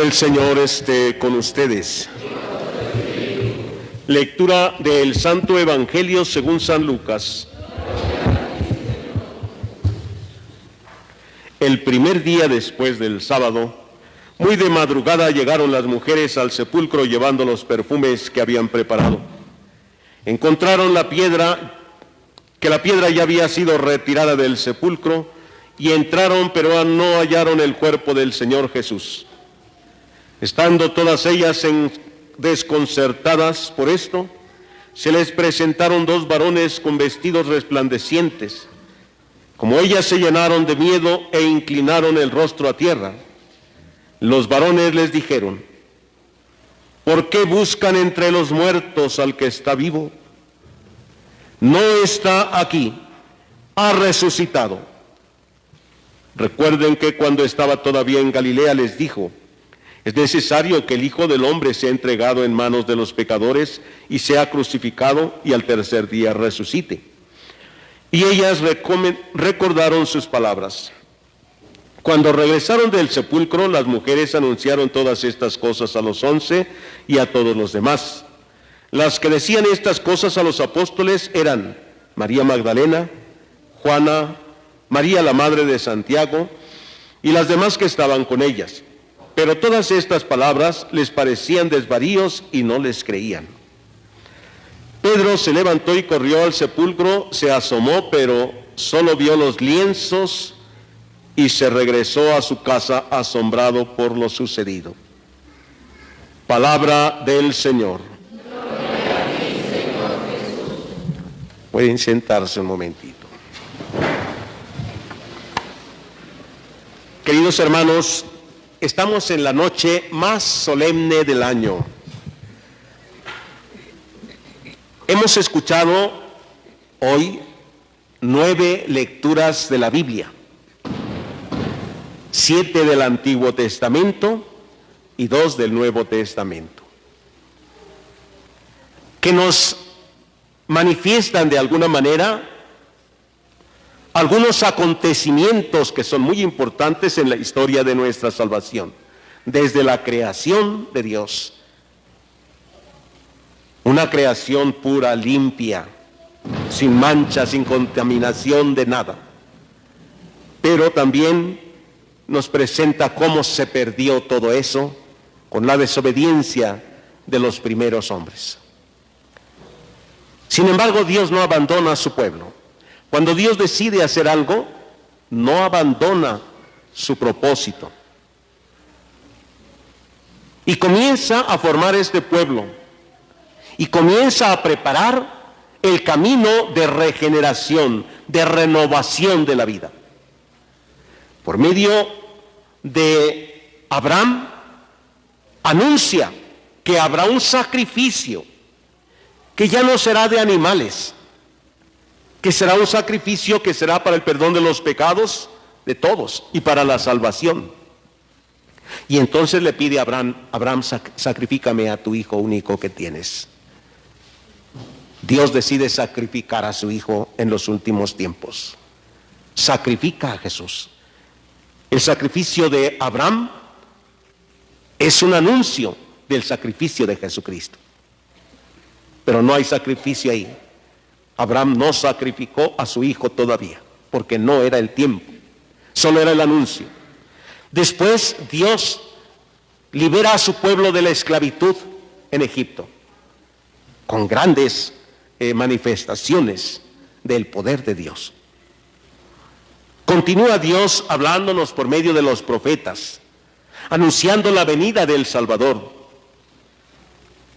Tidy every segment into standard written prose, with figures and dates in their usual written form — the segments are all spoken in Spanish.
El Señor esté con ustedes. Lectura del Santo Evangelio según San Lucas. El primer día después del sábado, muy de madrugada llegaron las mujeres al sepulcro llevando los perfumes que habían preparado. Encontraron la piedra ya había sido retirada del sepulcro, y entraron, pero no hallaron el cuerpo del Señor Jesús. Estando todas ellas desconcertadas por esto, se les presentaron dos varones con vestidos resplandecientes. Como ellas se llenaron de miedo e inclinaron el rostro a tierra, los varones les dijeron: ¿por qué buscan entre los muertos al que está vivo? No está aquí, ha resucitado. Recuerden que cuando estaba todavía en Galilea les dijo: es necesario que el Hijo del Hombre sea entregado en manos de los pecadores y sea crucificado y al tercer día resucite. Y ellas recordaron sus palabras. Cuando regresaron del sepulcro, las mujeres anunciaron todas estas cosas a los 11 y a todos los demás. Las que decían estas cosas a los apóstoles eran María Magdalena, Juana, María la madre de Santiago y las demás que estaban con ellas. Pero todas estas palabras les parecían desvaríos y no les creían. Pedro se levantó y corrió al sepulcro, se asomó, pero solo vio los lienzos y se regresó a su casa asombrado por lo sucedido. Palabra del Señor. Gloria a ti, Señor Jesús. Pueden sentarse un momentito. Queridos hermanos, estamos en la noche más solemne del año. Hemos escuchado hoy 9 lecturas de la Biblia, 7 del Antiguo Testamento y 2 del Nuevo Testamento, que nos manifiestan de alguna manera algunos acontecimientos que son muy importantes en la historia de nuestra salvación, desde la creación de Dios. Una creación pura, limpia, sin mancha, sin contaminación de nada. Pero también nos presenta cómo se perdió todo eso con la desobediencia de los primeros hombres. Sin embargo, Dios no abandona a su pueblo. Cuando Dios decide hacer algo, no abandona su propósito. Y comienza a formar este pueblo. Y comienza a preparar el camino de regeneración, de renovación de la vida. Por medio de Abraham, anuncia que habrá un sacrificio que ya no será de animales, que será un sacrificio que será para el perdón de los pecados de todos y para la salvación. Y entonces le pide a Abraham, sacrifícame a tu hijo único que tienes. Dios decide sacrificar a su hijo en los últimos tiempos. Sacrifica a Jesús. El sacrificio de Abraham es un anuncio del sacrificio de Jesucristo. Pero no hay sacrificio ahí. Abraham no sacrificó a su hijo todavía, porque no era el tiempo, solo era el anuncio. Después Dios libera a su pueblo de la esclavitud en Egipto, con grandes manifestaciones del poder de Dios. Continúa Dios hablándonos por medio de los profetas, anunciando la venida del Salvador,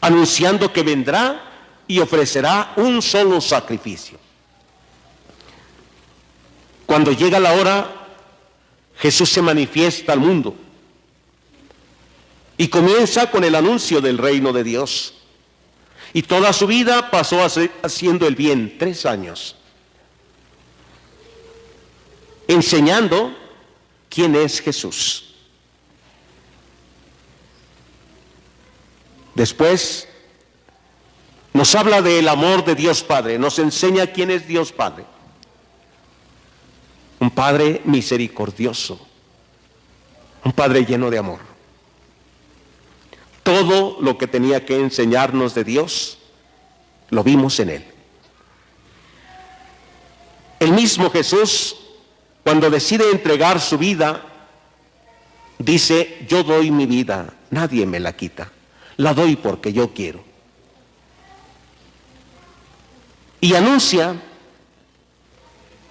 anunciando que vendrá y ofrecerá un solo sacrificio. Cuando llega la hora, Jesús se manifiesta al mundo y comienza con el anuncio del reino de Dios. Y toda su vida pasó haciendo el bien, 3 años, enseñando quién es Jesús. Después nos habla del amor de Dios Padre, nos enseña quién es Dios Padre. Un Padre misericordioso, un Padre lleno de amor. Todo lo que tenía que enseñarnos de Dios, lo vimos en Él. El mismo Jesús, cuando decide entregar su vida, dice: yo doy mi vida, nadie me la quita, la doy porque yo quiero. Y anuncia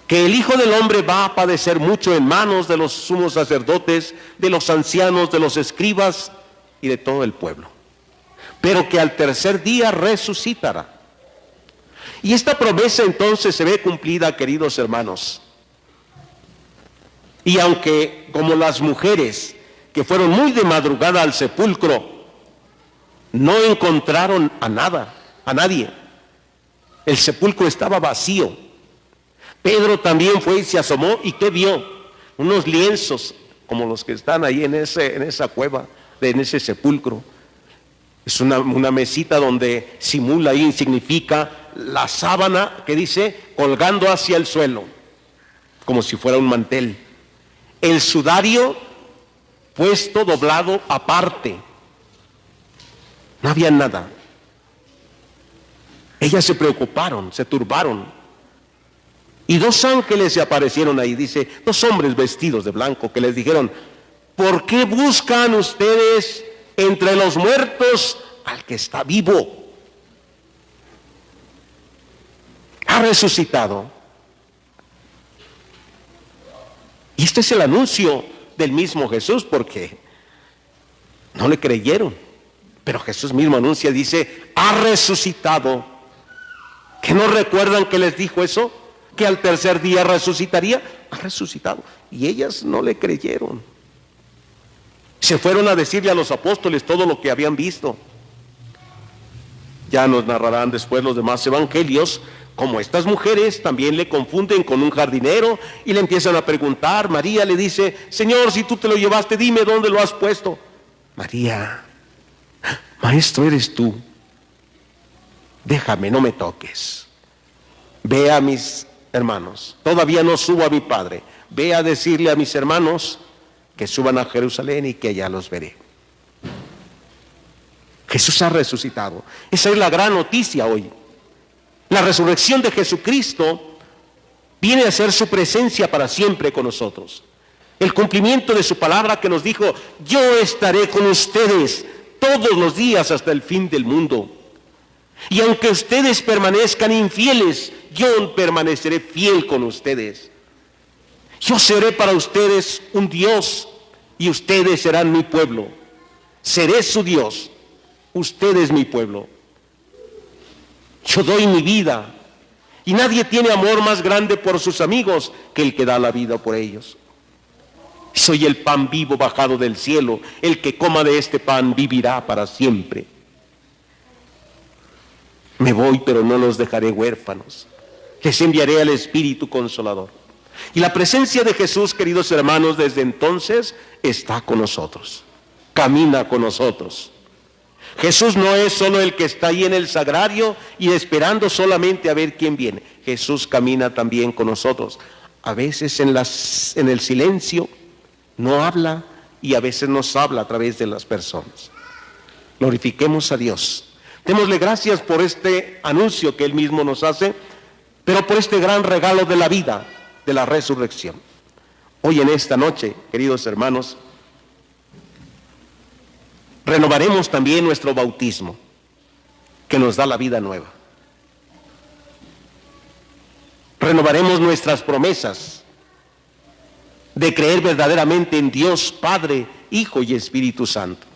que el Hijo del Hombre va a padecer mucho en manos de los sumos sacerdotes, de los ancianos, de los escribas y de todo el pueblo, pero que al tercer día resucitará. Y esta promesa entonces se ve cumplida, queridos hermanos. Y aunque, como las mujeres que fueron muy de madrugada al sepulcro, no encontraron a nadie, el sepulcro estaba vacío. Pedro también fue y se asomó, ¿y qué vio? Unos lienzos como los que están ahí en esa cueva, en ese sepulcro. Es una mesita donde simula y significa la sábana que dice colgando hacia el suelo, como si fuera un mantel. El sudario puesto doblado aparte. No había nada. Ellas se preocuparon, se turbaron. Y dos ángeles se aparecieron ahí, dice, dos hombres vestidos de blanco que les dijeron: ¿por qué buscan ustedes entre los muertos al que está vivo? Ha resucitado. Y este es el anuncio del mismo Jesús, porque no le creyeron, pero Jesús mismo anuncia, dice: ha resucitado. ¿Que no recuerdan que les dijo eso? Que al tercer día resucitaría. Ha resucitado. Y ellas no le creyeron. Se fueron a decirle a los apóstoles todo lo que habían visto. Ya nos narrarán después los demás evangelios como estas mujeres también le confunden con un jardinero y le empiezan a preguntar. María le dice: Señor, si tú te lo llevaste, dime dónde lo has puesto. María: Maestro, eres tú. Déjame, no me toques. Ve a mis hermanos. Todavía no subo a mi Padre. Ve a decirle a mis hermanos que suban a Jerusalén y que allá los veré. Jesús ha resucitado. Esa es la gran noticia hoy. La resurrección de Jesucristo viene a ser su presencia para siempre con nosotros. El cumplimiento de su palabra que nos dijo: yo estaré con ustedes todos los días hasta el fin del mundo. Y aunque ustedes permanezcan infieles, yo permaneceré fiel con ustedes. Yo seré para ustedes un Dios y ustedes serán mi pueblo. Seré su Dios, ustedes mi pueblo. Yo doy mi vida y nadie tiene amor más grande por sus amigos que el que da la vida por ellos. Soy el pan vivo bajado del cielo. El que coma de este pan vivirá para siempre. Me voy, pero no los dejaré huérfanos. Les enviaré al Espíritu Consolador. Y la presencia de Jesús, queridos hermanos, desde entonces está con nosotros. Camina con nosotros. Jesús no es solo el que está ahí en el sagrario y esperando solamente a ver quién viene. Jesús camina también con nosotros. A veces en el silencio no habla y a veces nos habla a través de las personas. Glorifiquemos a Dios. Démosle gracias por este anuncio que Él mismo nos hace, pero por este gran regalo de la vida, de la resurrección. Hoy en esta noche, queridos hermanos, renovaremos también nuestro bautismo, que nos da la vida nueva. Renovaremos nuestras promesas de creer verdaderamente en Dios Padre, Hijo y Espíritu Santo.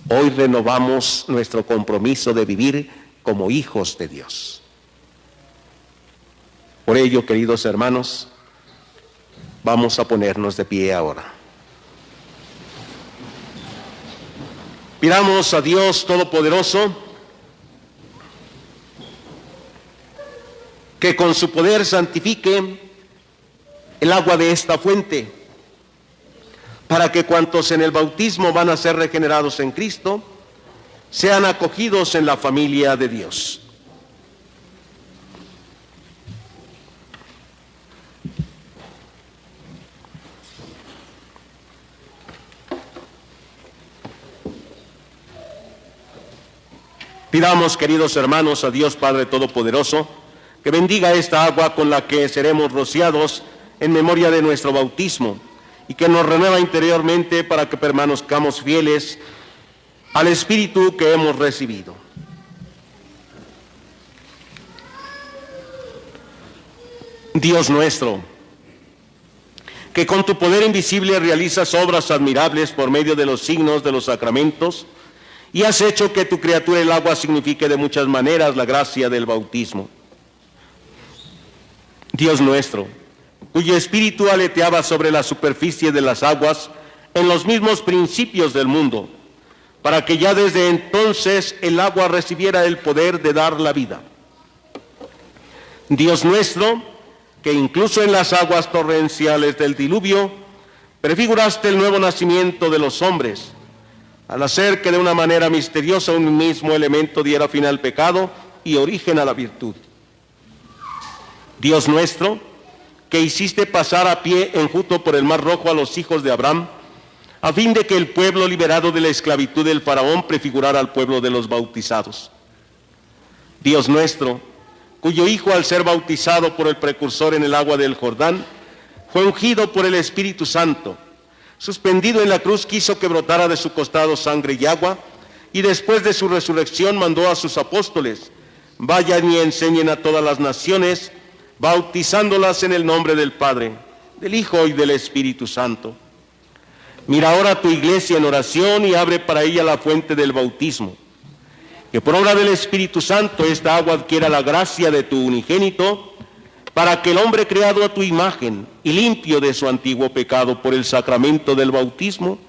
Hoy renovamos nuestro compromiso de vivir como hijos de Dios. Por ello, queridos hermanos, vamos a ponernos de pie ahora. Pidamos a Dios Todopoderoso que con su poder santifique el agua de esta fuente, para que cuantos en el bautismo van a ser regenerados en Cristo, sean acogidos en la familia de Dios. Pidamos, queridos hermanos, a Dios Padre Todopoderoso, que bendiga esta agua con la que seremos rociados en memoria de nuestro bautismo y que nos renueva interiormente para que permanezcamos fieles al Espíritu que hemos recibido. Dios nuestro, que con tu poder invisible realizas obras admirables por medio de los signos de los sacramentos, y has hecho que tu criatura el agua signifique de muchas maneras la gracia del bautismo. Dios nuestro, cuyo espíritu aleteaba sobre la superficie de las aguas en los mismos principios del mundo, para que ya desde entonces el agua recibiera el poder de dar la vida. Dios nuestro, que incluso en las aguas torrenciales del diluvio prefiguraste el nuevo nacimiento de los hombres, al hacer que de una manera misteriosa un mismo elemento diera fin al pecado y origen a la virtud. Dios nuestro, que hiciste pasar a pie enjuto por el mar Rojo a los hijos de Abraham, a fin de que el pueblo liberado de la esclavitud del faraón prefigurara al pueblo de los bautizados. Dios nuestro, cuyo Hijo al ser bautizado por el precursor en el agua del Jordán, fue ungido por el Espíritu Santo, suspendido en la cruz quiso que brotara de su costado sangre y agua, y después de su resurrección mandó a sus apóstoles: vayan y enseñen a todas las naciones, bautizándolas en el nombre del Padre, del Hijo y del Espíritu Santo. Mira ahora tu iglesia en oración y abre para ella la fuente del bautismo, que por obra del Espíritu Santo esta agua adquiera la gracia de tu unigénito, para que el hombre creado a tu imagen y limpio de su antiguo pecado por el sacramento del bautismo,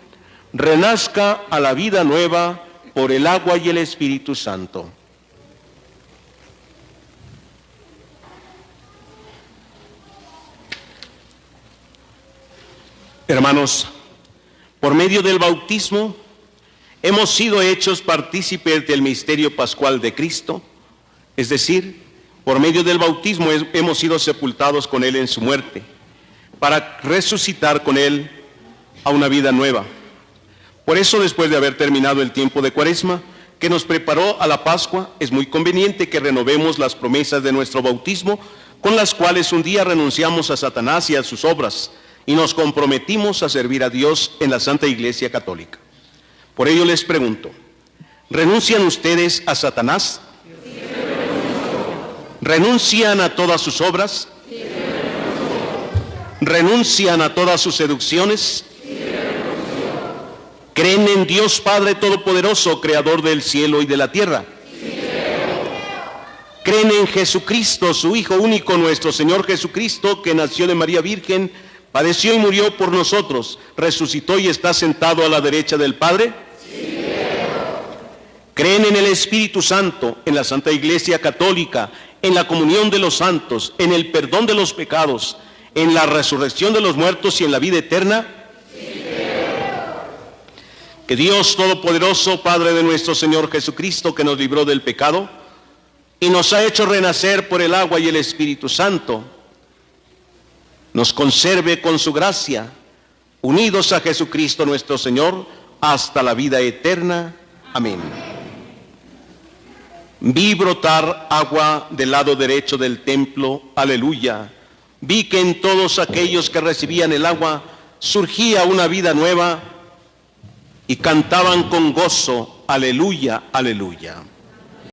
renazca a la vida nueva por el agua y el Espíritu Santo. Hermanos, por medio del bautismo hemos sido hechos partícipes del misterio pascual de Cristo, es decir, por medio del bautismo hemos sido sepultados con Él en su muerte, para resucitar con Él a una vida nueva. Por eso, después de haber terminado el tiempo de Cuaresma, que nos preparó a la Pascua, es muy conveniente que renovemos las promesas de nuestro bautismo, con las cuales un día renunciamos a Satanás y a sus obras, y nos comprometimos a servir a Dios en la Santa Iglesia Católica. Por ello les pregunto, ¿renuncian ustedes a Satanás? ¿Renuncian a todas sus obras? ¿Renuncian a todas sus seducciones? ¿Creen en Dios Padre Todopoderoso, Creador del cielo y de la tierra? ¿Creen en Jesucristo, su Hijo único, nuestro Señor Jesucristo, que nació de María Virgen, padeció y murió por nosotros, resucitó y está sentado a la derecha del Padre? ¿Creen en el Espíritu Santo, en la Santa Iglesia Católica, en la comunión de los santos, en el perdón de los pecados, en la resurrección de los muertos y en la vida eterna? Que Dios Todopoderoso, Padre de nuestro Señor Jesucristo, que nos libró del pecado y nos ha hecho renacer por el agua y el Espíritu Santo, nos conserve con su gracia, unidos a Jesucristo nuestro Señor, hasta la vida eterna. Amén. Vi brotar agua del lado derecho del templo, aleluya. Vi que en todos aquellos que recibían el agua surgía una vida nueva y cantaban con gozo, aleluya, aleluya.